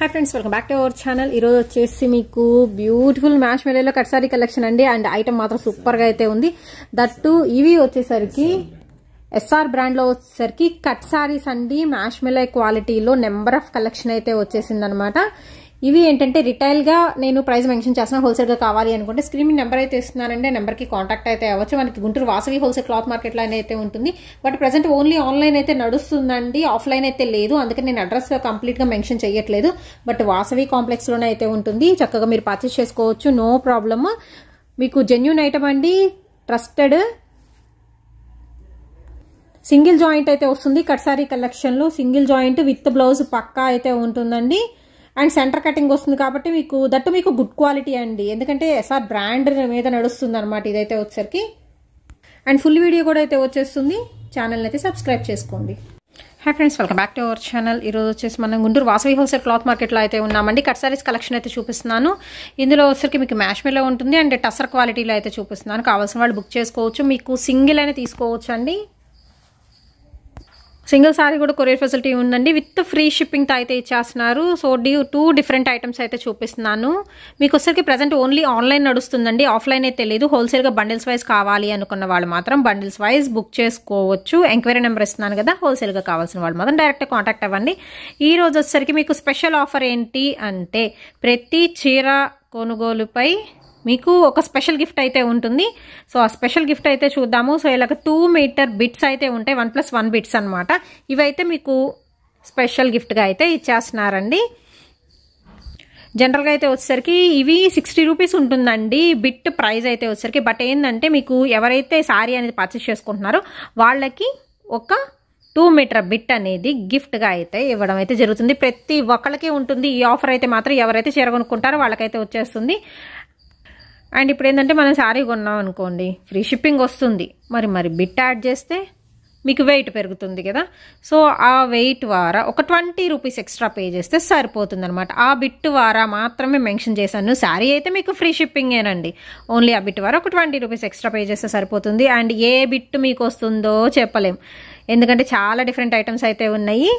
Hi friends welcome back to our channel వచ్చేసి మీకు beautiful మ్యాష్ మెలేలో కట్ సారీ కలెక్షన్ అండి అండ్ ఐటమ్ మాత్రం సూపర్ గా అయితే ఉంది దట్టు ఇవి వచ్చేసరికి ఎస్ఆర్ బ్రాండ్ లో వచ్చేసరికి కట్ సారీస్ అండి మ్యాష్ మెలే క్వాలిటీలో నెంబర్ ఆఫ్ కలెక్షన్ అయితే వచ్చేసిందన్నమాట ఇవి ఏంటంటే రిటైల్ గా నేను ప్రైస్ మెన్షన్ చేస్తున్నా హోల్సేల్ గా కావాలి అనుకుంటే స్క్రీన్ మీద నెంబర్ అయితే ఇస్తున్నానండి నెంబర్ కి కాంటాక్ట్ అయితే అవ్వచ్చు మనకి Guntur Vasavi wholesale cloth market లో అయితే ఉంటుంది బట్ ప్రెసెంట్ ఓన్లీ ఆన్లైన్ అయితే నడుస్తుందండి ఆఫ్లైన్ అయితే లేదు అందుకని నేను అడ్రస్ కంప్లీట్ గా మెన్షన్ చేయట్లేదు బట్ వాసవి కాంప్లెక్స్ లోనే అయితే ఉంటుంది చక్కగా మీరు పర్చేస్ చేసుకోవచ్చు నో ప్రాబ్లమ్ మీకు జెన్యూన్ ఐటమ్ అండి ట్రస్టెడ్ సింగిల్ జాయింట్ అయితే వస్తుంది కట్ సారీ కలెక్షన్ లో సింగిల్ జాయింట్ విత్ బ్లౌజ్ పక్కా అయితే ఉంటుందండి అండ్ సెంటర్ కటింగ్ వస్తుంది కాబట్టి మీకు దట్టు మీకు గుడ్ క్వాలిటీ అండి ఎందుకంటే ఎస్ఆర్ బ్రాండ్ మీద నడుస్తుంది అనమాట ఇదైతే వచ్చేసరికి అండ్ ఫుల్ వీడియో కూడా అయితే వచ్చేస్తుంది ఛానల్ అయితే సబ్స్క్రైబ్ చేసుకోండి hi friends welcome back to our channel ఈరోజు వచ్చేసి మనం గుంటూరు వాసవి హోల్సేల్ క్లాత్ మార్కెట్లో అయితే ఉన్నామండి కట్ సారీస్ కలెక్షన్ అయితే చూపిస్తున్నాను ఇందులో వచ్చేసరికి మీకు మ్యాష్ మెలో ఉంటుంది అండ్ టసర్ క్వాలిటీలో అయితే చూపిస్తున్నాను కావాల్సిన వాళ్ళు బుక్ చేసుకోవచ్చు మీకు సింగిల్ అయినా తీసుకోవచ్చు అండి సింగిల్ సారీ కూడా కొరియర్ ఫెసిలిటీ ఉందండి విత్ ఫ్రీ షిప్పింగ్తో అయితే ఇచ్చేస్తున్నారు సో టూ డిఫరెంట్ ఐటమ్స్ అయితే చూపిస్తున్నాను మీకు వచ్చరికి ప్రజెంట్ ఓన్లీ ఆన్లైన్ నడుస్తుందండి ఆఫ్లైన్ అయితే తెలియదు హోల్సేల్గా బండిల్స్ వైజ్ కావాలి అనుకున్న వాళ్ళు మాత్రం బండిల్స్ వైజ్ బుక్ చేసుకోవచ్చు ఎంక్వైరీ నెంబర్ ఇస్తున్నాను కదా హోల్సేల్గా కావాల్సిన వాళ్ళు మాత్రం డైరెక్ట్ కాంటాక్ట్ అవ్వండి ఈ రోజు వచ్చేసరికి మీకు స్పెషల్ ఆఫర్ ఏంటి అంటే ప్రతి చీర కొనుగోలుపై మీకు ఒక స్పెషల్ గిఫ్ట్ అయితే ఉంటుంది సో ఆ స్పెషల్ గిఫ్ట్ అయితే చూద్దాము సో ఇలాగ 2 మీటర్ బిట్స్ అయితే ఉంటాయి 1+1 బిట్స్ అనమాట ఇవైతే మీకు స్పెషల్ గిఫ్ట్గా అయితే ఇచ్చేస్తున్నారండి జనరల్గా అయితే వచ్చేసరికి ఇవి 60 రూపీస్ ఉంటుందండి బిట్ ప్రైస్ అయితే వచ్చేసరికి బట్ ఏంటంటే మీకు ఎవరైతే సారీ అనేది పర్చేస్ చేసుకుంటున్నారో వాళ్ళకి ఒక 2 మీటర్ బిట్ అనేది గిఫ్ట్గా అయితే ఇవ్వడం అయితే జరుగుతుంది ప్రతి ఒక్కళ్ళకి ఉంటుంది ఈ ఆఫర్ అయితే మాత్రం ఎవరైతే చీర కొనుక్కుంటారో వాళ్ళకైతే వచ్చేస్తుంది అండ్ ఇప్పుడు ఏంటంటే మనం శారీ కొన్నాం అనుకోండి ఫ్రీ షిప్పింగ్ వస్తుంది మరి బిట్ యాడ్ చేస్తే మీకు వెయిట్ పెరుగుతుంది కదా సో ఆ వెయిట్ వారా ఒక 20 రూపీస్ ఎక్స్ట్రా పే చేస్తే సరిపోతుంది అనమాట ఆ బిట్ వారా మాత్రమే మెన్షన్ చేశాను శారీ అయితే మీకు ఫ్రీ షిప్పింగేనండి ఓన్లీ ఆ బిట్ వారా ఒక 20 రూపీస్ ఎక్స్ట్రా పే చేస్తే సరిపోతుంది అండ్ ఏ బిట్ మీకు వస్తుందో చెప్పలేం ఎందుకంటే చాలా డిఫరెంట్ ఐటమ్స్ అయితే ఉన్నాయి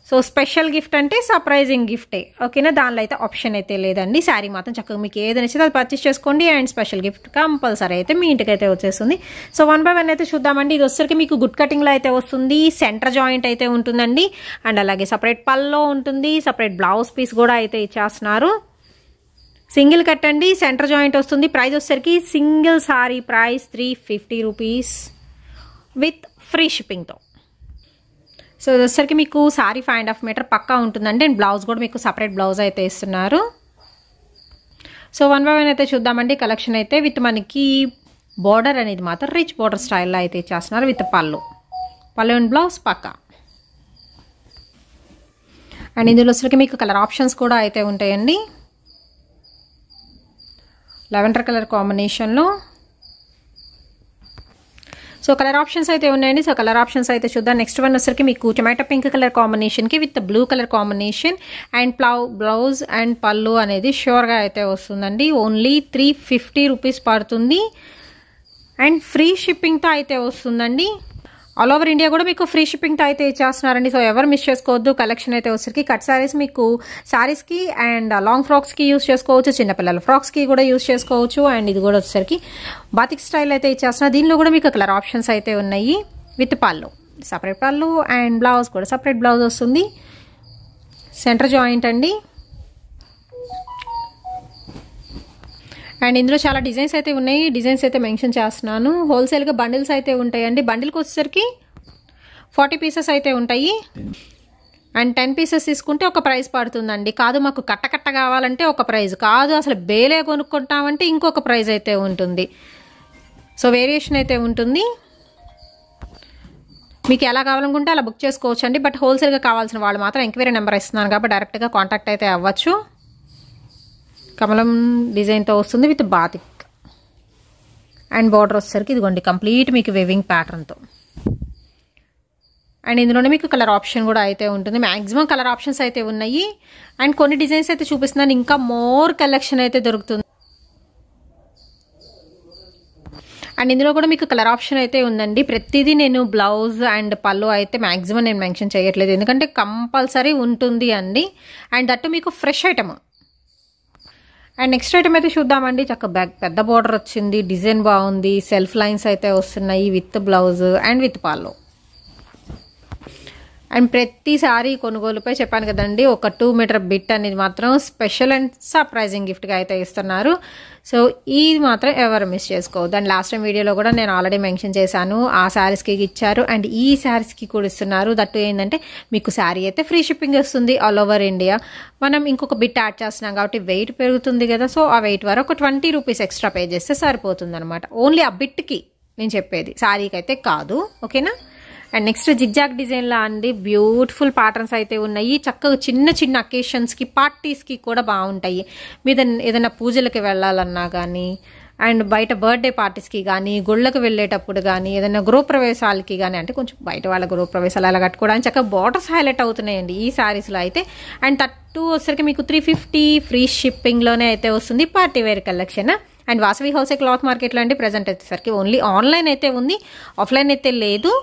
సో స్పెషల్ గిఫ్ట్ అంటే సర్ప్రైజింగ్ గిఫ్టే ఓకేనా దానిలో అయితే ఆప్షన్ అయితే లేదండి శారీ మాత్రం చక్కగా మీకు ఏది నచ్చితే అది పర్చేస్ చేసుకోండి అండ్ స్పెషల్ గిఫ్ట్ కంపల్సరీ అయితే మీ ఇంటికి అయితే వచ్చేస్తుంది సో 1 by 1 అయితే చూద్దామండి ఇది వచ్చేసరికి మీకు గుడ్ కటింగ్లో అయితే వస్తుంది సెంటర్ జాయింట్ అయితే ఉంటుందండి అండ్ అలాగే సపరేట్ పల్లో ఉంటుంది సపరేట్ బ్లౌజ్ పీస్ కూడా అయితే ఇచ్చేస్తున్నారు సింగిల్ కట్ అండి సెంటర్ జాయింట్ వస్తుంది ప్రైస్ వచ్చేసరికి single sari price 350 rupees with free షిప్పింగ్తో సో వచ్చేసరికి మీకు సారీ 5.5 మీటర్ పక్కా ఉంటుందండి అండ్ బ్లౌజ్ కూడా మీకు సపరేట్ బ్లౌజ్ అయితే ఇస్తున్నారు సో 1 by 1 అయితే చూద్దామండి కలెక్షన్ అయితే విత్ మనకి బార్డర్ అనేది మాత్రం రిచ్ బార్డర్ స్టైల్లో అయితే ఇచ్చేస్తున్నారు with pallu and blouse Pakka and ఇందులో వచ్చేసరికి మీకు కలర్ ఆప్షన్స్ కూడా అయితే ఉంటాయండి లెవెండర్ కలర్ కాంబినేషన్లో సో కలర్ ఆప్షన్స్ అయితే ఉన్నాయండి సో కలర్ ఆప్షన్స్ అయితే చూద్దాం నెక్స్ట్ వన్ వచ్చరికి మీకు టొమాటో పింక్ కలర్ కాంబినేషన్కి with blue colour combination and blouse and pallu అనేది ష్యూర్గా అయితే వస్తుందండి ఓన్లీ 350 రూపీస్ పడుతుంది అండ్ ఫ్రీ షిప్పింగ్తో అయితే వస్తుందండి ఆల్ ఓవర్ ఇండియా కూడా మీకు ఫ్రీ షిప్పింగ్తో అయితే ఇచ్చేస్తున్నారండి సో ఎవరు మిస్ చేసుకోవద్దు కలెక్షన్ అయితే వచ్చరికి కట్ సారీస్ మీకు సారీస్కి అండ్ లాంగ్ ఫ్రాక్స్కి యూస్ చేసుకోవచ్చు చిన్నపిల్లల ఫ్రాక్స్కి కూడా యూస్ చేసుకోవచ్చు అండ్ ఇది కూడా వచ్చేసరికి బాతిక్ స్టైల్ అయితే ఇచ్చేస్తున్నారు దీనిలో కూడా మీకు కలర్ ఆప్షన్స్ అయితే ఉన్నాయి విత్ పళ్ళు సపరేట్ పళ్ళు అండ్ బ్లౌజ్ కూడా సపరేట్ బ్లౌజ్ వస్తుంది సెంటర్ జాయింట్ అండి అండ్ ఇందులో చాలా డిజైన్స్ అయితే ఉన్నాయి డిజైన్స్ అయితే మెన్షన్ చేస్తున్నాను హోల్సేల్గా బండిల్స్ అయితే ఉంటాయండి బండిల్కి వచ్చేసరికి 40 పీసెస్ అయితే ఉంటాయి అండ్ 10 పీసెస్ తీసుకుంటే ఒక ప్రైస్ పడుతుందండి కాదు మాకు కట్ట కావాలంటే ఒక ప్రైస్ కాదు అసలు బేలే కొనుక్కుంటామంటే ఇంకొక ప్రైస్ అయితే ఉంటుంది సో వేరియేషన్ అయితే ఉంటుంది మీకు ఎలా కావాలనుకుంటే అలా బుక్ చేసుకోవచ్చు అండి బట్ హోల్సేల్గా కావాల్సిన వాళ్ళు మాత్రం ఎంక్వైరీ నెంబర్ ఇస్తున్నాను కాబట్టి డైరెక్ట్గా కాంటాక్ట్ అయితే అవ్వచ్చు కమలం డిజైన్తో వస్తుంది విత్ బాతిక్ అండ్ బార్డర్ వచ్చేసరికి ఇదిగోండి కంప్లీట్ మీకు వేవింగ్ ప్యాటర్న్తో అండ్ ఇందులోనే మీకు కలర్ ఆప్షన్ కూడా అయితే ఉంటుంది మ్యాక్సిమం కలర్ ఆప్షన్స్ అయితే ఉన్నాయి అండ్ కొన్ని డిజైన్స్ అయితే చూపిస్తున్నాను ఇంకా మోర్ కలెక్షన్ అయితే దొరుకుతుంది అండ్ ఇందులో కూడా మీకు కలర్ ఆప్షన్ అయితే ఉందండి. ప్రతిదీ నేను బ్లౌజ్ అండ్ పళ్ళు అయితే మ్యాక్సిమం నేను మెన్షన్ చేయట్లేదు, ఎందుకంటే కంపల్సరీ ఉంటుంది అండి. అండ్ దట్టు మీకు fresh item. And next item అయితే చూద్దామండి. చక్కగా బ్యాక్ పెద్ద బార్డర్ వచ్చింది, డిజైన్ బాగుంది, సెల్ఫ్ లైన్స్ అయితే వస్తున్నాయి with blouse and with pallu. And ప్రతిసారి కొనుగోలుపై చెప్పాను కదండి, ఒక 2 మీటర్ బిట్ అనేది మాత్రం స్పెషల్ అండ్ సర్ప్రైజింగ్ గిఫ్ట్గా అయితే ఇస్తున్నారు. సో ఇది మాత్రం ఎవరు మిస్ చేసుకోవద్దు. అండ్ లాస్ట్ టైం వీడియోలో కూడా నేను ఆల్రెడీ మెన్షన్ చేశాను, ఆ శారీస్కి ఇచ్చారు అండ్ ఈ శారీస్కి కూడా ఇస్తున్నారు. దట్టు ఏంటంటే మీకు శారీ అయితే ఫ్రీ షిప్పింగ్ వస్తుంది ఆల్ ఓవర్ ఇండియా. మనం ఇంకొక బిట్ యాడ్ చేస్తున్నాం కాబట్టి వెయిట్ పెరుగుతుంది కదా, సో ఆ వెయిట్ వరకు ఒక 20 రూపీస్ ఎక్స్ట్రా పే చేస్తే సరిపోతుంది అనమాట. ఓన్లీ ఆ బిట్కి నేను చెప్పేది, శారీకి అయితే కాదు. ఓకేనా. అండ్ నెక్స్ట్ జిగ్జాగ్ డిజైన్లా అండి, బ్యూటిఫుల్ ప్యాటర్న్స్ అయితే ఉన్నాయి. చక్కగా చిన్న చిన్న అకేషన్స్కి, పార్టీస్కి కూడా బాగుంటాయి. మీద ఏదైనా పూజలకి వెళ్ళాలన్నా కానీ, అండ్ బయట బర్త్డే పార్టీస్కి కానీ, గుళ్ళకి వెళ్ళేటప్పుడు కానీ, ఏదైనా గృహప్రవేశాలకి కానీ, అంటే కొంచెం బయట వాళ్ళ గృహప్రవేశాలు అలా కట్టుకోవడానికి చక్కగా బార్డర్స్ హైలైట్ అవుతున్నాయండి ఈ శారీస్లో అయితే. అండ్ తట్టు వచ్చేసరికి మీకు 350 ఫ్రీ షిప్పింగ్లోనే అయితే వస్తుంది, party wear collection. And Vasavi హౌసే క్లాత్ మార్కెట్లో అండి ప్రజెంట్ వచ్చేసరికి ఓన్లీ ఆన్లైన్ అయితే ఉంది, ఆఫ్లైన్ అయితే లేదు.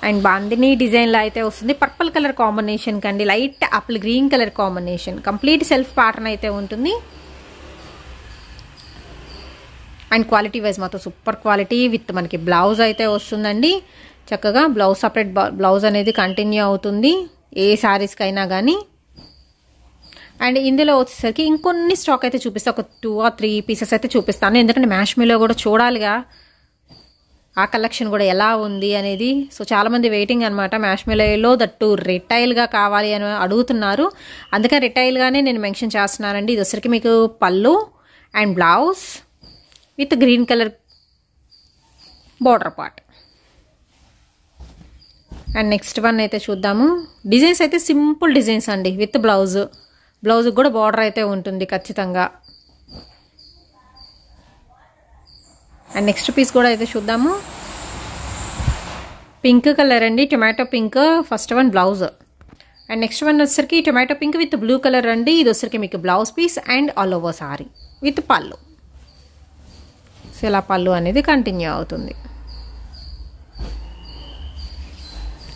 అండ్ బాందిని డిజైన్లో అయితే వస్తుంది, పర్పుల్ కలర్ కాంబినేషన్ కండి, light apple green colour combination, complete self pattern అయితే ఉంటుంది. అండ్ క్వాలిటీ వైజ్ మాత్రం సూపర్ క్వాలిటీ విత్ మనకి బ్లౌజ్ అయితే వస్తుందండి. చక్కగా బ్లౌజ్ సపరేట్ బ్లౌజ్ అనేది కంటిన్యూ అవుతుంది ఏ శారీస్కి అయినా కానీ. అండ్ ఇందులో వచ్చేసరికి ఇంకొన్ని స్టాక్ అయితే చూపిస్తాను, ఒక 2 or 3 పీసెస్ అయితే చూపిస్తాను, ఎందుకంటే మ్యాష్మీలో కూడా చూడాలిగా ఆ కలెక్షన్ కూడా ఎలా ఉంది అనేది. సో చాలామంది వెయిటింగ్ అనమాట, మ్యాష్మీలో దట్టు రిటైల్గా కావాలి అని అడుగుతున్నారు, అందుకని రిటైల్గానే నేను మెన్షన్ చేస్తున్నానండి. ఇది వచ్చరికి మీకు pallu and blouse with green colour border part. And next one అయితే చూద్దాము. డిజైన్స్ అయితే సింపుల్ డిజైన్స్ అండి విత్ బ్లౌజ్ కూడా బార్డర్ అయితే ఉంటుంది ఖచ్చితంగా. అండ్ నెక్స్ట్ పీస్ కూడా అయితే చూద్దాము. పింక్ కలర్ అండి, tomato pink first one blouse. And next one వచ్చేసరికి tomato pink with blue colour అండి. ఇది వచ్చరికి మీకు blouse piece and all over sari with pallu. So ఇలా పళ్ళు అనేది కంటిన్యూ అవుతుంది.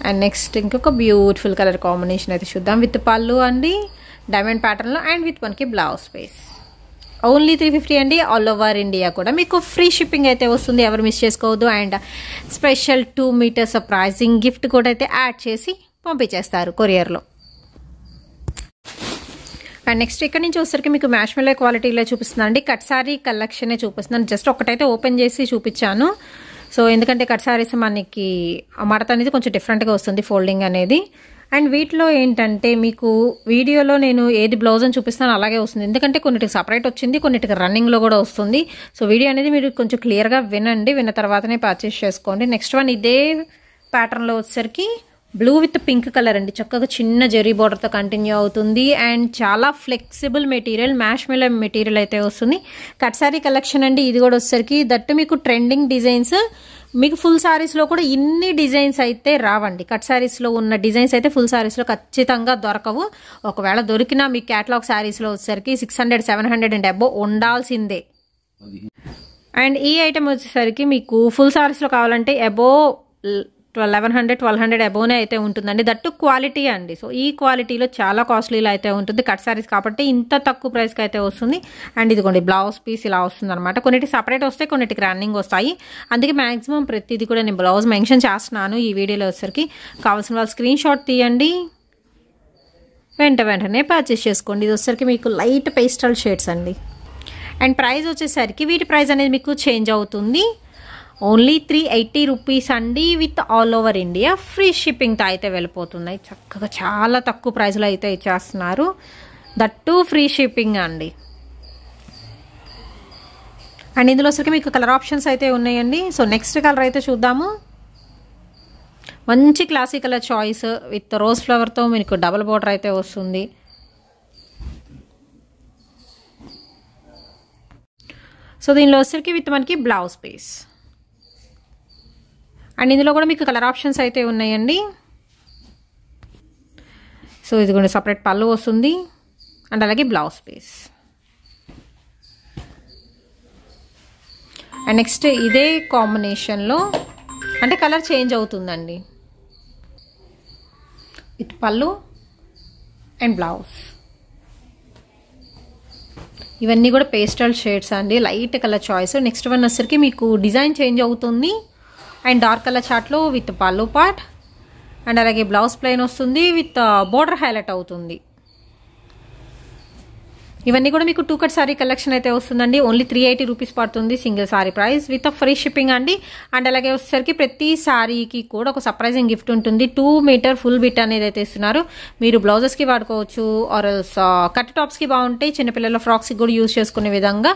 అండ్ నెక్స్ట్ ఇంకొక బ్యూటిఫుల్ కలర్ కాంబినేషన్ అయితే చూద్దాం విత్ పళ్ళు అండి, డైమండ్ ప్యాటర్న్లో అండ్ విత్ మనకి బ్లౌజ్ పీస్. ఓన్లీ 350 అండి, ఆల్ ఓవర్ ఇండియా కూడా మీకు ఫ్రీ షిప్పింగ్ అయితే వస్తుంది, ఎవరు మిస్ చేసుకోవద్దు. And special 2 metre surprising gift కూడా అయితే యాడ్ చేసి పంపించేస్తారు కొరియర్లో. అండ్ నెక్స్ట్ ఇక్కడ నుంచి వచ్చేసరికి మీకు మ్యాష్మీలో క్వాలిటీలో చూపిస్తున్నాను అండి, కట్ సారీ కలెక్షనే చూపిస్తున్నాను. జస్ట్ ఒకటైతే ఓపెన్ చేసి చూపించాను. సో ఎందుకంటే కట్ సారీస్ మనకి మడత అనేది కొంచెం డిఫరెంట్గా వస్తుంది, ఫోల్డింగ్ అనేది. అండ్ వీటిలో ఏంటంటే మీకు వీడియోలో నేను ఏది బ్లౌజ్ అని చూపిస్తాను అలాగే వస్తుంది, ఎందుకంటే కొన్నిటికి సపరేట్ వచ్చింది, కొన్నిటికి రన్నింగ్లో కూడా వస్తుంది. సో వీడియో అనేది మీరు కొంచెం క్లియర్గా వినండి, విన్న తర్వాతనే పర్చేస్ చేసుకోండి. నెక్స్ట్ వన్ ఇదే ప్యాటర్న్లో వచ్చేసరికి బ్లూ విత్ పింక్ కలర్ అండి, చక్కగా చిన్న జెరీ బార్డర్తో కంటిన్యూ అవుతుంది. అండ్ చాలా ఫ్లెక్సిబుల్ మెటీరియల్, మ్యాష్మీలో మెటీరియల్ అయితే వస్తుంది. కట్ సారీ కలెక్షన్ అండి ఇది కూడా వచ్చేసరికి. దట్టు మీకు ట్రెండింగ్ డిజైన్స్, మీకు ఫుల్ శారీస్లో కూడా ఇన్ని డిజైన్స్ అయితే రావండి. కట్ శారీస్లో ఉన్న డిజైన్స్ అయితే ఫుల్ శారీస్లో ఖచ్చితంగా దొరకవు. ఒకవేళ దొరికినా మీ క్యాటలాగ్ శారీస్లో వచ్చేసరికి 600, 700 అండ్ అబోవ్ ఉండాల్సిందే. అండ్ ఈ ఐటమ్ వచ్చేసరికి మీకు ఫుల్ శారీస్లో కావాలంటే అబోవ్ 1100, 1200 అబోవ్నే అయితే ఉంటుందండి. దట్టు క్వాలిటీ అండి. సో ఈ క్వాలిటీలో చాలా కాస్ట్లీలో అయితే ఉంటుంది కట్ సారీస్ కాబట్టి ఇంత తక్కువ ప్రైస్కి అయితే వస్తుంది. అండ్ ఇదిగోండి బ్లౌజ్ పీస్ ఇలా వస్తుంది అనమాట. కొన్నిటికి సపరేట్ వస్తాయి, కొన్నిటికి రన్నింగ్ వస్తాయి. అందుకే మ్యాక్సిమం ప్రతిదీ కూడా నేను బ్లౌజ్ మెన్షన్ చేస్తున్నాను ఈ వీడియోలో వచ్చేసరికి. కావాల్సిన వాళ్ళు స్క్రీన్ షాట్ తీయండి, వెంటనే పర్చేస్ చేసుకోండి. ఇది వచ్చేసరికి మీకు లైట్ పేస్టల్ షేడ్స్ అండి. అండ్ ప్రైస్ వచ్చేసరికి వీటి ప్రైస్ అనేది మీకు చేంజ్ అవుతుంది. ఓన్లీ 380 రూపీస్ అండి, with all over India free షిప్పింగ్తో అయితే వెళ్ళిపోతున్నాయి. చక్కగా చాలా తక్కువ ప్రైస్లో అయితే ఇచ్చేస్తున్నారు, దట్టు ఫ్రీ షిప్పింగ్ అండి. అండ్ ఇందులో వచ్చరికి మీకు కలర్ ఆప్షన్స్ అయితే ఉన్నాయండి. సో నెక్స్ట్ కలర్ అయితే చూద్దాము. మంచి classic colour choice with rose ఫ్లవర్తో మీకు డబుల్ బార్డర్ అయితే వస్తుంది. సో దీనిలో వచ్చరికి విత్ మనకి బ్లౌజ్ పీస్. అండ్ ఇందులో కూడా మీకు కలర్ ఆప్షన్స్ అయితే ఉన్నాయండి. సో ఇది కూడా సపరేట్ పళ్ళు వస్తుంది అండ్ అలాగే బ్లౌజ్ పీస్. అండ్ నెక్స్ట్ ఇదే కాంబినేషన్లో అంటే కలర్ చేంజ్ అవుతుందండి. With pallu and blouse. ఇవన్నీ కూడా పేస్టల్ షేడ్స్ అండి, light colour choice. Next one వచ్చేసరికి మీకు డిజైన్ చేంజ్ అవుతుంది అండ్ డార్క్ కలర్ చార్ట్లో విత్ పళ్ళు పార్ట్ అండ్ అలాగే బ్లౌజ్ ప్లెయిన్ వస్తుంది విత్ బోర్డర్ హైలైట్ అవుతుంది. ఇవన్నీ కూడా మీకు 2 కట్ సారీ కలెక్షన్ అయితే వస్తుందండి. ఓన్లీ 380 రూపీస్ పడుతుంది single sari price with free shipping అండి. అండ్ అలాగే వచ్చేసరికి ప్రతి సారీకి కూడా ఒక సర్ప్రైజింగ్ గిఫ్ట్ ఉంటుంది. 2 మీటర్ ఫుల్ బిట్ అనేది అయితే ఇస్తున్నారు. మీరు బ్లౌజెస్కి వాడుకోవచ్చు ఆర్ కట్ టాప్స్కి బాగుంటాయి. చిన్నపిల్లల ఫ్రాక్స్కి కూడా యూజ్ చేసుకునే విధంగా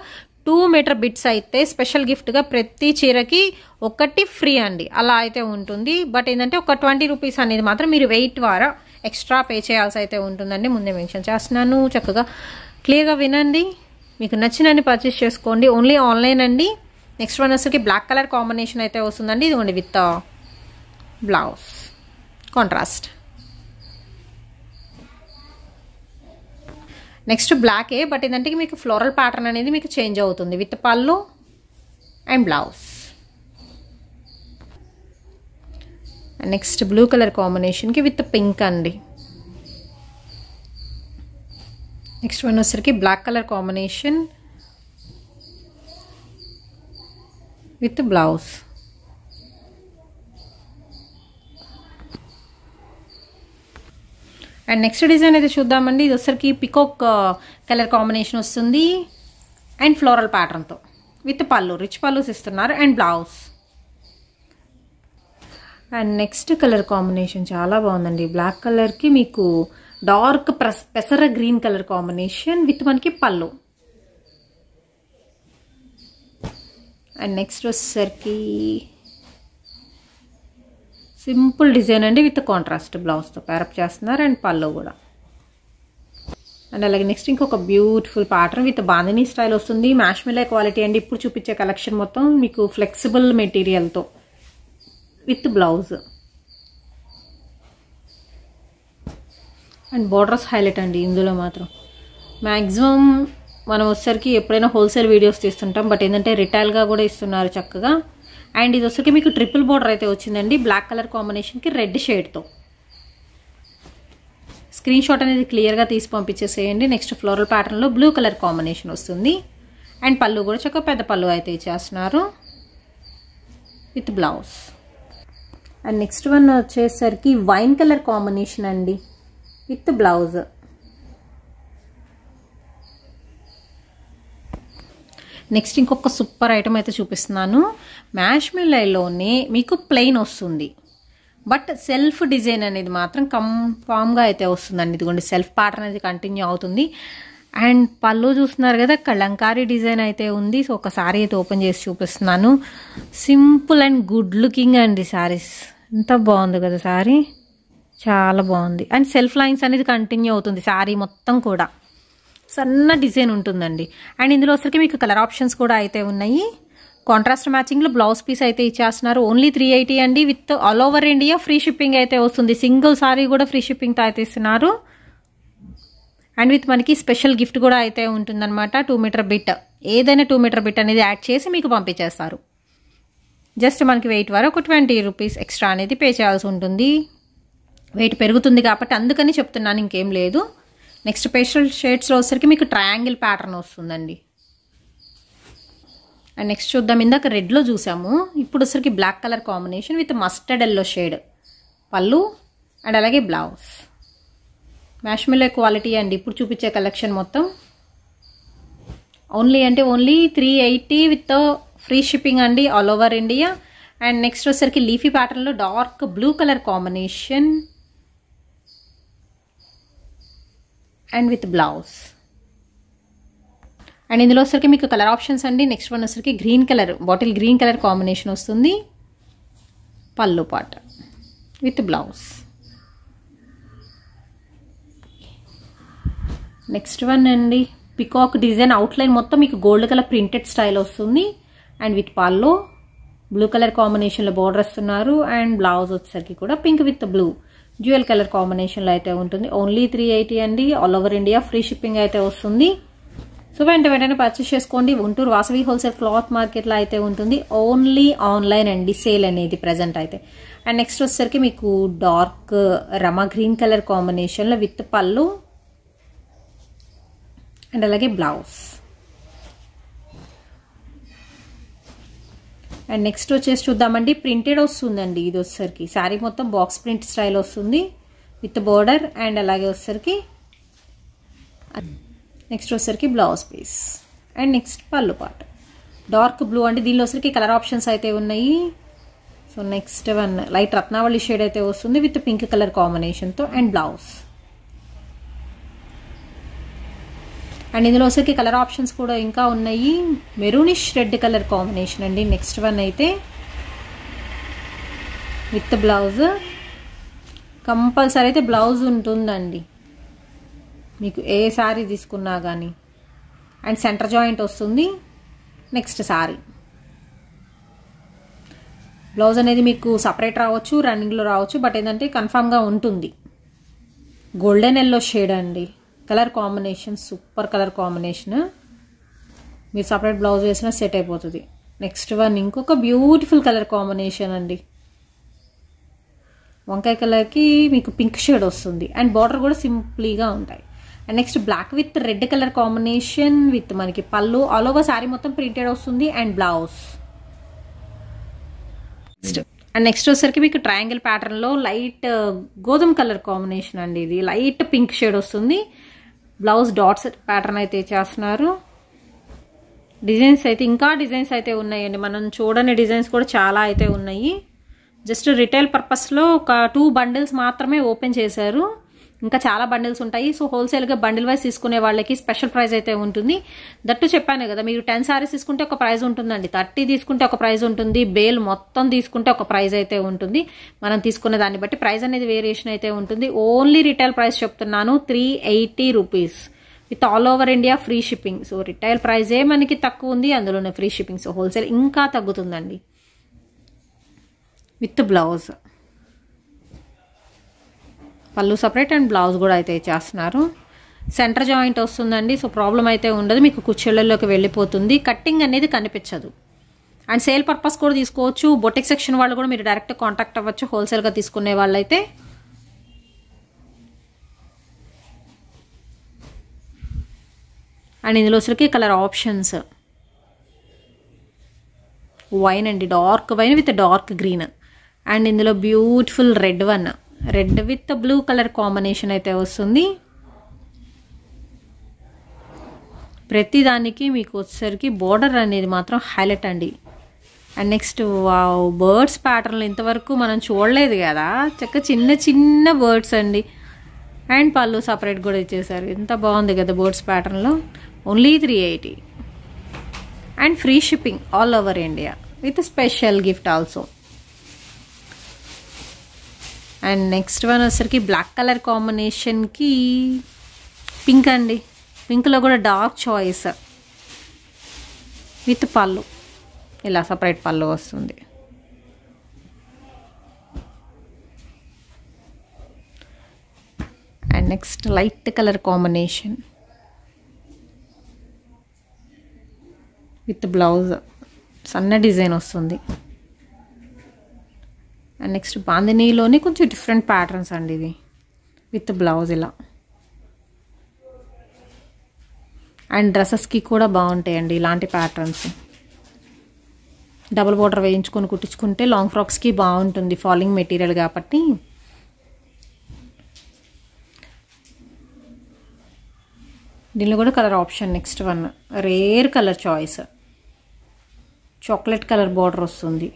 2 మీటర్ బిట్స్ అయితే స్పెషల్ గిఫ్ట్గా ప్రతి చీరకి ఒకటి ఫ్రీ అండి, అలా అయితే ఉంటుంది. బట్ ఏంటంటే ఒక 20 రూపీస్ అనేది మాత్రం మీరు వెయిట్ ద్వారా ఎక్స్ట్రా పే చేయాల్సి అయితే ఉంటుందండి. ముందే మెన్షన్ చేస్తున్నాను, చక్కగా క్లియర్గా వినండి. మీకు నచ్చినన్ని పర్చేస్ చేసుకోండి. ఓన్లీ ఆన్లైన్ అండి. నెక్స్ట్ వన్ వచ్చేసరికి బ్లాక్ కలర్ కాంబినేషన్ అయితే వస్తుందండి. ఇదిగోండి విత్ బ్లౌజ్ కాంట్రాస్ట్. నెక్స్ట్ బ్లాకే, బట్ ఏంటంటే మీకు ఫ్లోరల్ ప్యాటర్న్ అనేది మీకు చేంజ్ అవుతుంది with pallu and blouse. Next blue colour కాంబినేషన్కి విత్ పింక్ అండి. నెక్స్ట్ వన్ వచ్చేసరికి black colour combination with blouse. And next design అయితే చూద్దామండి. ఇది వచ్చేసరికి పికాక్ కలర్ కాంబినేషన్ వస్తుంది అండ్ ఫ్లోరల్ ప్యాటర్న్తో విత్ పళ్ళు, రిచ్ పళ్ళుస్ ఇస్తున్నారు and blouse. And next colour combination చాలా బాగుందండి. బ్లాక్ కలర్కి మీకు డార్క్ పెసర గ్రీన్ కలర్ కాంబినేషన్ విత్ మనకి పళ్ళు. అండ్ నెక్స్ట్ వచ్చేసరికి సింపుల్ డిజైన్ అండి విత్ కాంట్రాస్ట్ బ్లౌజ్తో పేరప్ చేస్తున్నారు అండ్ పళ్ళు కూడా. అండ్ అలాగే నెక్స్ట్ ఇంకొక beautiful pattern with bandhani style వస్తుంది. మ్యాష్మెలై క్వాలిటీ అండి. ఇప్పుడు చూపించే కలెక్షన్ మొత్తం మీకు ఫ్లెక్సిబుల్ మెటీరియల్తో with blouse and borders highlight అండి. ఇందులో మాత్రం మ్యాక్సిమం మనం వచ్చేసరికి ఎప్పుడైనా హోల్సేల్ వీడియోస్ తీస్తుంటాం, బట్ ఏంటంటే రిటైల్గా కూడా ఇస్తున్నారు చక్కగా. అండ్ ఇది వచ్చేసరికి మీకు ట్రిపుల్ బోర్డర్ అయితే వచ్చిందండి బ్లాక్ కలర్ కాంబినేషన్కి రెడ్ షేడ్తో. స్క్రీన్ షాట్ అనేది క్లియర్గా తీసి పంపించేసేయండి. నెక్స్ట్ ఫ్లోరల్ ప్యాటర్న్లో బ్లూ కలర్ కాంబినేషన్ వస్తుంది అండ్ పళ్ళు కూడా చక్కగా పెద్ద పళ్ళు అయితే ఇచ్చేస్తున్నారు with blouse. And next one వచ్చేసరికి వైన్ కలర్ కాంబినేషన్ అండి విత్ బ్లౌజ్. నెక్స్ట్ ఇంకొక సూపర్ ఐటమ్ అయితే చూపిస్తున్నాను. మ్యాష్మెలైలోనే మీకు ప్లెయిన్ వస్తుంది, బట్ సెల్ఫ్ డిజైన్ అనేది మాత్రం కన్ఫామ్గా అయితే వస్తుందండి. ఇదిగోండి సెల్ఫ్ ప్యాటర్న్ అనేది కంటిన్యూ అవుతుంది. అండ్ పళ్ళు చూస్తున్నారు కదా, కలంకారీ డిజైన్ అయితే ఉంది. సో ఒక సారీ అయితే ఓపెన్ చేసి చూపిస్తున్నాను. సింపుల్ అండ్ గుడ్ లుకింగ్ అండి సారీస్. ఎంత బాగుంది కదా సారీ, చాలా బాగుంది. అండ్ సెల్ఫ్ లైన్స్ అనేది కంటిన్యూ అవుతుంది సారీ మొత్తం కూడా. సన్న డిజైన్ ఉంటుందండి. అండ్ ఇందులో వచ్చరికి మీకు కలర్ ఆప్షన్స్ కూడా అయితే ఉన్నాయి. కాంట్రాస్ట్ మ్యాచింగ్లో బ్లౌజ్ పీస్ అయితే ఇచ్చేస్తున్నారు. ఓన్లీ 380 అండి. With all over India free shipping అయితే వస్తుంది. సింగిల్ సారీ కూడా ఫ్రీ షిప్పింగ్తో అయితే ఇస్తున్నారు. అండ్ విత్ మనకి స్పెషల్ గిఫ్ట్ కూడా అయితే ఉంటుందన్నమాట. 2 మీటర్ బిట్, ఏదైనా 2 మీటర్ బిట్ అనేది యాడ్ చేసి మీకు పంపించేస్తారు. జస్ట్ మనకి వెయిట్ వరకు ఒక 20 రూపీస్ ఎక్స్ట్రా అనేది పే చేయాల్సి ఉంటుంది. వెయిట్ పెరుగుతుంది కాబట్టి అందుకని చెప్తున్నాను, ఇంకేం లేదు. నెక్స్ట్ పేస్టల్ షేడ్స్లో వచ్చరికి మీకు ట్రయాంగిల్ ప్యాటర్న్ వస్తుందండి. అండ్ నెక్స్ట్ చూద్దాం. ఇందాక రెడ్లో చూసాము, ఇప్పుడు వచ్చరికి black colour combination with mustard yellow shade పళ్ళు అండ్ అలాగే బ్లౌజ్. మ్యాష్మెలై క్వాలిటీ అండి ఇప్పుడు చూపించే కలెక్షన్ మొత్తం. ఓన్లీ 380 విత్ ఫ్రీ షిప్పింగ్ అండి all over India. And next వచ్చరికి లీఫీ ప్యాటర్న్లో dark blue colour combination and with blouse. And ఇందులో వచ్చరికి మీకు కలర్ ఆప్షన్స్ అండి. నెక్స్ట్ వన్ వచ్చరికి green colour, bottle green colour combination వస్తుంది. పళ్ళు పాట విత్ బ్లౌజ్. నెక్స్ట్ వన్ అండి పికాక్ డిజైన్ అవుట్లైన్ మొత్తం మీకు గోల్డ్ కలర్ ప్రింటెడ్ స్టైల్ వస్తుంది. అండ్ విత్ పళ్ళు బ్లూ కలర్ కాంబినేషన్లో బోర్డర్ ఇస్తున్నారు. అండ్ బ్లౌజ్ వచ్చేసరికి కూడా pink with blue dual colour కాంబినేషన్లో అయితే ఉంటుంది. ఓన్లీ 380 అండి. All over India free shipping అయితే వస్తుంది. సో వెంటనే పర్చేస్ చేసుకోండి. గుంటూరు వాసవి హోల్సేల్ క్లాత్ మార్కెట్లో అయితే ఉంటుంది. ఓన్లీ ఆన్లైన్ అండి సేల్ అనేది ప్రజెంట్ అయితే. అండ్ నెక్స్ట్ వచ్చేసరికి మీకు డార్క్ రమా గ్రీన్ కలర్ కాంబినేషన్లో విత్ పళ్ళు అండ్ అలాగే బ్లౌజ్. అండ్ నెక్స్ట్ వచ్చేసి చూద్దామండి, ప్రింటెడ్ వస్తుందండి. ఇది వచ్చేసరికి శారీ మొత్తం బాక్స్ ప్రింట్ స్టైల్ వస్తుంది విత్ బోర్డర్ అండ్ అలాగే వచ్చేసరికి నెక్స్ట్ వచ్చేసరికి blouse piece and next pallu part dark blue అండి. దీనిలో వచ్చరికి కలర్ ఆప్షన్స్ అయితే ఉన్నాయి. So next one light Ratnavali shade అయితే వస్తుంది విత్ పింక్ కలర్ కాంబినేషన్తో అండ్ బ్లౌజ్. అండ్ ఇందులో వచ్చరికి కలర్ ఆప్షన్స్ కూడా ఇంకా ఉన్నాయి. మెరూనిష్ రెడ్ కలర్ కాంబినేషన్ అండి. నెక్స్ట్ వన్ అయితే విత్ బ్లౌజ్, కంపల్సరీ అయితే బ్లౌజ్ ఉంటుందండి మీకు ఏ శారీ తీసుకున్నా కానీ. అండ్ సెంటర్ జాయింట్ వస్తుంది. నెక్స్ట్ శారీ బ్లౌజ్ అనేది మీకు సపరేట్ రావచ్చు, రన్నింగ్లో రావచ్చు, బట్ ఏంటంటే కన్ఫామ్గా ఉంటుంది. గోల్డెన్ ఎల్లో షేడ్ అండి. Colour combination super colour combination. మీరు సపరేట్ బ్లౌజ్ వేసినా సెట్ అయిపోతుంది. నెక్స్ట్ వన్ ఇంకొక బ్యూటిఫుల్ కలర్ కాంబినేషన్ అండి. వంకాయ కలర్కి మీకు పింక్ షేడ్ వస్తుంది అండ్ బార్డర్ కూడా సింప్లీగా ఉంటాయి. And next black with red colour combination with మనకి పళ్ళు ఆల్ ఓవర్ శారీ మొత్తం ప్రింటెడ్ వస్తుంది అండ్ బ్లౌజ్. అండ్ నెక్స్ట్ వచ్చేసరికి మీకు ట్రయాంగిల్ ప్యాటర్న్లో లైట్ గోధుమ కలర్ కాంబినేషన్ అండి. ఇది లైట్ పింక్ షేడ్ వస్తుంది. బ్లౌజ్ డాట్స్ ప్యాటర్న్ అయితే చేస్తున్నారు. డిజైన్స్ అయితే ఇంకా డిజైన్స్ అయితే ఉన్నాయండి. మనం చూడని డిజైన్స్ కూడా చాలా అయితే ఉన్నాయి. జస్ట్ రిటైల్ పర్పస్లో ఒక 2 బండిల్స్ మాత్రమే ఓపెన్ చేశారు. ఇంకా చాలా బండిల్స్ ఉంటాయి. సో హోల్సేల్గా బండిల్ వైజ్ తీసుకునే వాళ్ళకి స్పెషల్ ప్రైస్ అయితే ఉంటుంది. దట్టు చెప్పాను కదా, మీరు 10 సారీస్ తీసుకుంటే ఒక ప్రైస్ ఉంటుందండి, 30 తీసుకుంటే ఒక ప్రైస్ ఉంటుంది, బేల్ మొత్తం తీసుకుంటే ఒక ప్రైస్ అయితే ఉంటుంది. మనం తీసుకునే దాన్ని బట్టి ప్రైస్ అనేది వేరియేషన్ అయితే ఉంటుంది. ఓన్లీ రిటైల్ ప్రైస్ చెప్తున్నాను 380 rupees with all over India free shipping. So retail ప్రైజే మనకి తక్కువ ఉంది, అందులోనే ఫ్రీ షిప్పింగ్. సో హోల్సేల్ ఇంకా తగ్గుతుందండి. With blouse pallu separate and blouse కూడా అయితే చేస్తున్నారు. సెంటర్ జాయింట్ వస్తుందండి. సో ప్రాబ్లం అయితే ఉండదు, మీకు కుర్చీలలోకి వెళ్ళిపోతుంది. కట్టింగ్ అనేది కనిపించదు. అండ్ సేల్ పర్పస్ కూడా తీసుకోవచ్చు. బొటిక్ సెక్షన్ వాళ్ళు కూడా మీరు డైరెక్ట్ కాంటాక్ట్ అవ్వచ్చు హోల్సేల్గా తీసుకునే వాళ్ళైతే. అండ్ ఇందులో వచ్చరికి కలర్ ఆప్షన్స్ వైన్ అండి, dark wine with dark green. And ఇందులో beautiful red one, red with blue colour combination అయితే వస్తుంది. ప్రతి దానికి మీకు వచ్చేసరికి బోర్డర్ అనేది మాత్రం హైలైట్ అండి. అండ్ నెక్స్ట్ వావ్, బర్డ్స్ ప్యాటర్న్లు ఇంతవరకు మనం చూడలేదు కదా, చక్క చిన్న చిన్న బర్డ్స్ అండి. అండ్ పళ్ళు సపరేట్ కూడా ఇచ్చేసారు. ఎంత బాగుంది కదా బర్డ్స్ ప్యాటర్న్లో. Only 380 and free shipping all over India with special gift also. And next one వచ్చేసరికి బ్లాక్ కలర్ కాంబినేషన్కి పింక్ అండి. పింక్లో కూడా డార్క్ చాయిస్ విత్ పళ్ళు, ఇలా సపరేట్ పళ్ళు వస్తుంది. And next light colour combination with blouse, సన్న డిజైన్ వస్తుంది. అండ్ నెక్స్ట్ బాందినీలోని కొంచెం డిఫరెంట్ ప్యాటర్న్స్ అండి ఇది విత్ బ్లౌజ్ ఇలా. అండ్ డ్రెస్సెస్కి కూడా బాగుంటాయండి ఇలాంటి ప్యాటర్న్స్. డబుల్ బోర్డర్ వేయించుకొని కుట్టించుకుంటే లాంగ్ ఫ్రాక్స్కి బాగుంటుంది, ఫాలింగ్ మెటీరియల్ కాబట్టి. దీనిలో కూడా colour option next one rare colour choice, chocolate colour border వస్తుంది.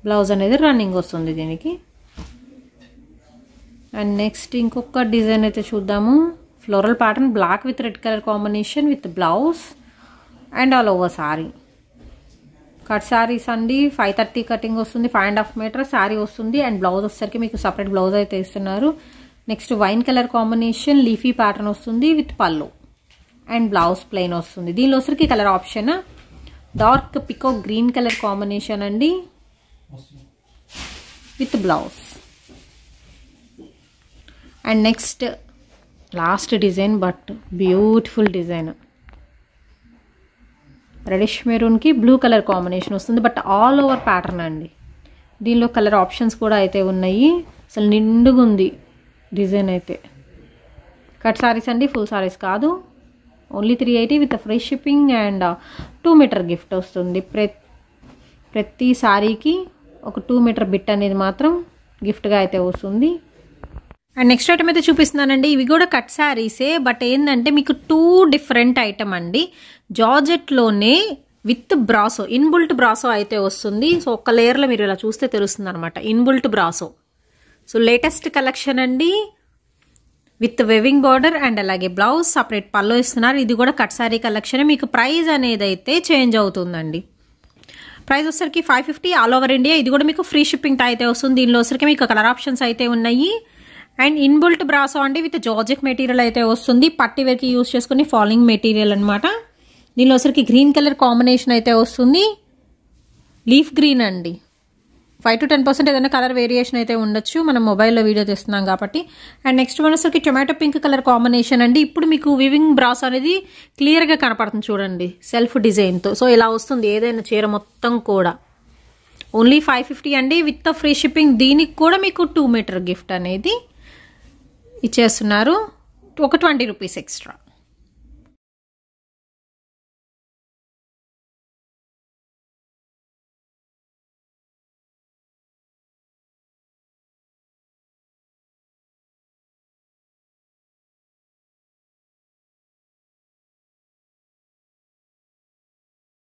బ్లౌజ్ అనేది రన్నింగ్ వస్తుంది దీనికి. అండ్ నెక్స్ట్ ఇంకొక డిజైన్ అయితే చూద్దాము. Floral pattern black with red colour combination with blouse and all over sari. Cut saris అండి. 530 కటింగ్ వస్తుంది, 5.5 మీటర్ శారీ వస్తుంది. అండ్ బ్లౌజ్ వచ్చేసరికి మీకు సపరేట్ బ్లౌజ్ అయితే ఇస్తున్నారు. Next wine colour combination leafy pattern వస్తుంది with pallu and blouse plain వస్తుంది. దీనిలో వచ్చరికి కలర్ ఆప్షన్ డార్క్ పికో గ్రీన్ కలర్ కాంబినేషన్ అండి with blouse. And next last design but beautiful design. Reddish మెరూన్కి బ్లూ కలర్ కాంబినేషన్ వస్తుంది, బట్ ఆల్ ఓవర్ ప్యాటర్న్ అండి. దీనిలో కలర్ ఆప్షన్స్ కూడా అయితే ఉన్నాయి. అసలు నిండుగా ఉంది డిజైన్ అయితే. కట్ సారీస్ అండి, ఫుల్ సారీస్ కాదు. Only 380 with free shipping and 2 metre gift వస్తుంది. ప్రతి సారీకి ఒక 2 మీటర్ బిట్ అనేది మాత్రం గిఫ్ట్గా అయితే వస్తుంది. అండ్ నెక్స్ట్ ఐటమ్ అయితే చూపిస్తున్నానండి. ఇవి కూడా కట్ శారీసే, బట్ ఏంటంటే మీకు 2 డిఫరెంట్ ఐటమ్ అండి. జార్జెట్లోనే విత్ బ్రాసో, ఇన్బుల్ట్ బ్రాసో అయితే వస్తుంది. సో ఒక్క లేయర్లో మీరు ఇలా చూస్తే తెలుస్తుంది అనమాట, inbuilt brasso. So latest collection అండి, విత్ వెవింగ్ బార్డర్ అండ్ అలాగే బ్లౌజ్ సపరేట్ పళ్ళు ఇస్తున్నారు. ఇది కూడా కట్ శారీ కలెక్షన్. మీకు ప్రైస్ అనేది అయితే చేంజ్ అవుతుందండి. ప్రైస్ వచ్చరికి 550 ఆల్ ఓవర్ ఇండియా. ఇది కూడా మీకు ఫ్రీ షిప్పింగ్ అయితే వస్తుంది. దీనిలో వచ్చరికి మీకు కలర్ ఆప్షన్స్ అయితే ఉన్నాయి. అండ్ ఇన్బుల్ట్ బ్రాసో అండి విత్ జార్జెట్ మెటీరియల్ అయితే వస్తుంది. పట్టి వరకు యూజ్ చేసుకుని ఫాలింగ్ మెటీరియల్ అనమాట. దీనిలో వచ్చరికి గ్రీన్ కలర్ కాంబినేషన్ అయితే వస్తుంది. లీఫ్ గ్రీన్ అండి. 5 to 10% ఏదైనా కలర్ వేరియేషన్ అయితే ఉండొచ్చు, మనం మొబైల్లో వీడియో తీస్తున్నాం కాబట్టి. అండ్ నెక్స్ట్ వన్ వచ్చరికి టొమాటో పింక్ కలర్ కాంబినేషన్ అండి. ఇప్పుడు మీకు వివింగ్ బ్రాసో అనేది క్లియర్గా కనపడుతుంది చూడండి, సెల్ఫ్ డిజైన్తో. సో ఇలా వస్తుంది ఏదైనా చీర మొత్తం కూడా. ఓన్లీ 550 అండి విత్ ఫ్రీ షిప్పింగ్. దీనికి కూడా మీకు 2 మీటర్ గిఫ్ట్ అనేది ఇచ్చేస్తున్నారు, ఒక 20 రూపీస్ ఎక్స్ట్రా.